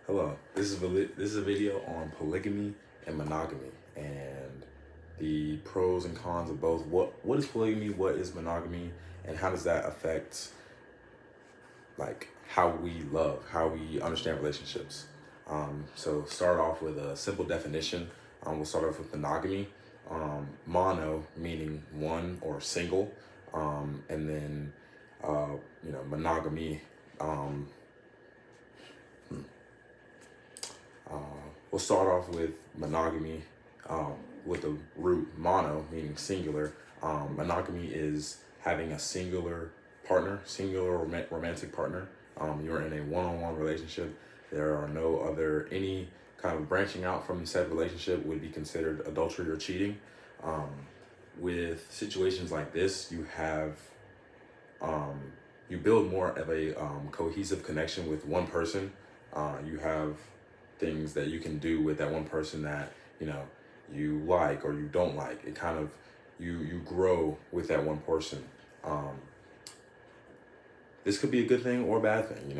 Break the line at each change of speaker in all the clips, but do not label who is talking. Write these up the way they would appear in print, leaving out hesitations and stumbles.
Hello. This is a video on polygamy and monogamy and the pros and cons of both. What is polygamy? What is monogamy? And how does that affect like how we love, how we understand relationships? So start off with a simple definition. We'll start off with monogamy. Mono meaning one or single, and then monogamy. Um, Uh, we'll start off with monogamy, with the root mono, meaning singular. Monogamy is having a singular partner, singular romantic partner. You're in a one-on-one relationship. There are no other, any kind of branching out from said relationship would be considered adultery or cheating. Um, with situations like this, you build more of a cohesive connection with one person. You have things that you can do with that one person that you like or you don't like. It kind of you grow with that one person. This could be a good thing or a bad thing.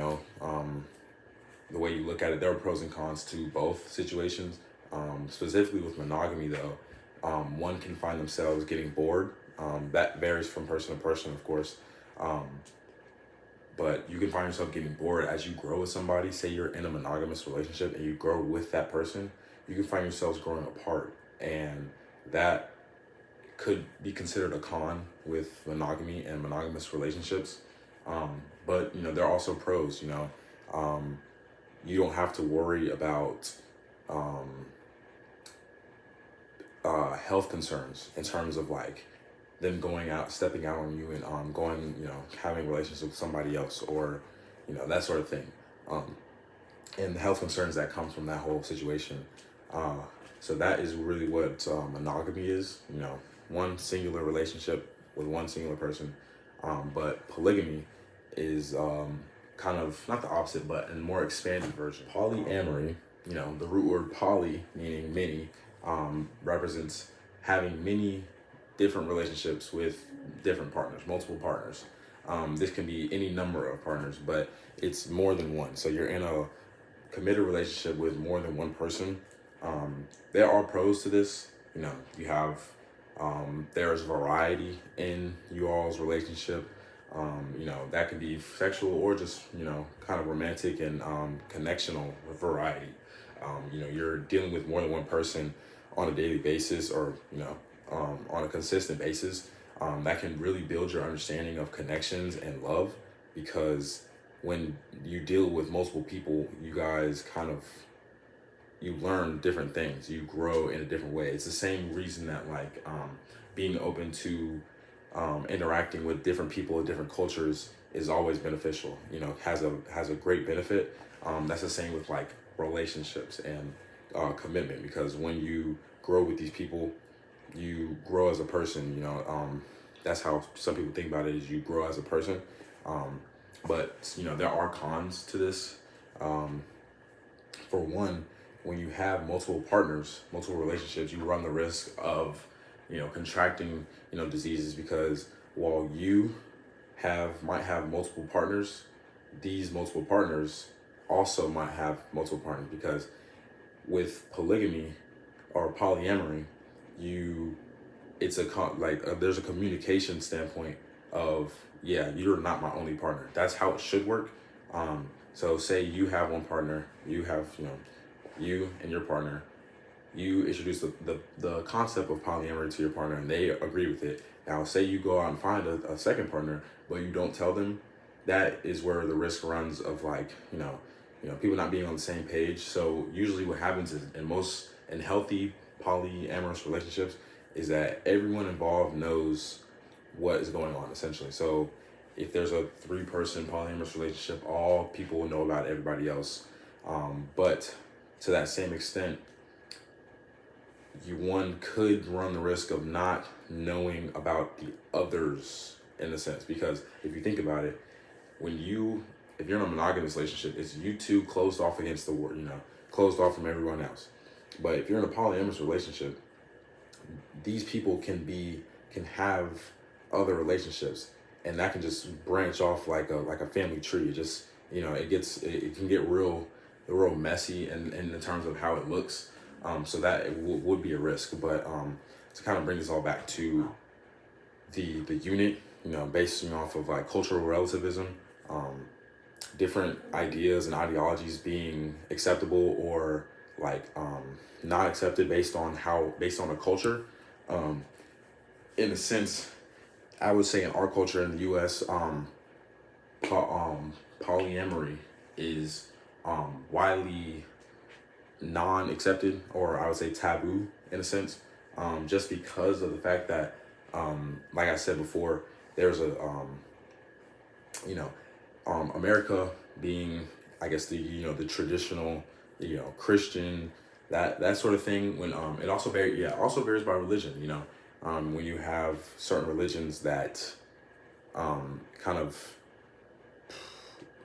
The way you look at it, there are pros and cons to both situations. Specifically with monogamy, though, one can find themselves getting bored. That varies from person to person, of course. But you can find yourself getting bored as you grow with somebody. Say you're in a monogamous relationship and you grow with that person, you can find yourselves growing apart. And that could be considered a con with monogamy and monogamous relationships. But there are also pros. You don't have to worry about health concerns in terms of like them going out, stepping out on you, and going, having relationships with somebody else, or that sort of thing, and the health concerns that come from that whole situation. So that is really what monogamy is. One singular relationship with one singular person. But polygamy is kind of not the opposite, but a more expanded version. Polyamory, the root word poly meaning many, represents having many different relationships with different partners, multiple partners. This can be any number of partners, but it's more than one. So you're in a committed relationship with more than one person. There are pros to this. You have, there's variety in you all's relationship. That can be sexual or just, kind of romantic and connectional variety. You're dealing with more than one person on a daily basis, or, on a consistent basis. That can really build your understanding of connections and love, because when you deal with multiple people, you guys you learn different things. You grow in a different way. It's the same reason that being open to interacting with different people of different cultures is always beneficial. Has a great benefit. That's the same with relationships and commitment, because when you grow with these people, you grow as a person. That's how some people think about it, is you grow as a person. But there are cons to this. For one, when you have multiple partners, multiple relationships, you run the risk of contracting diseases, because while you might have multiple partners, these multiple partners also might have multiple partners, because with polygamy or polyamory, there's a communication standpoint of, you're not my only partner. That's how it should work. So say you have one partner, you have you and your partner, you introduce the concept of polyamory to your partner and they agree with it. Now say you go out and find a second partner, but you don't tell them. That is where the risk runs of people not being on the same page. So usually what happens is in healthy polyamorous relationships is that everyone involved knows what is going on, essentially. So if there's a 3-person polyamorous relationship, all people will know about everybody else. But to that same extent, one could run the risk of not knowing about the others, in a sense, because if you think about it, if you're in a monogamous relationship, it's you two closed off against the world, closed off from everyone else. But if you're in a polyamorous relationship, these people can have other relationships, and that can just branch off like a family tree. It just it can get real real messy in the terms of how it looks. So that it would be a risk. But to kind of bring this all back to the unit, you know, basing off of like cultural relativism, different ideas and ideologies being acceptable or like not accepted based on a culture. In a sense, I would say in our culture in the U.S., polyamory is widely non-accepted, or I would say taboo in a sense, just because of the fact that, like I said before, there's a you know, America being, I guess, the traditional, Christian, that sort of thing. When it also varies by religion. When you have certain religions that kind of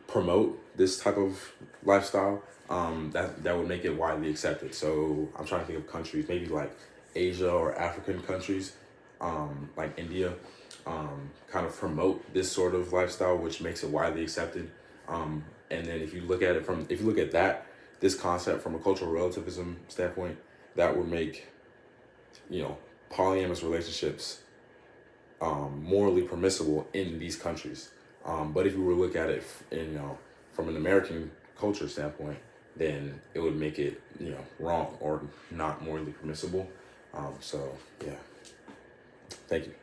promote this type of lifestyle, that would make it widely accepted. So I'm trying to think of countries, maybe like Asia or African countries, like India, kind of promote this sort of lifestyle, which makes it widely accepted. And then if you look at that, this concept from a cultural relativism standpoint, that would make, polyamorous relationships morally permissible in these countries. But if you were to look at it, from an American culture standpoint, then it would make it, wrong or not morally permissible. So yeah, thank you.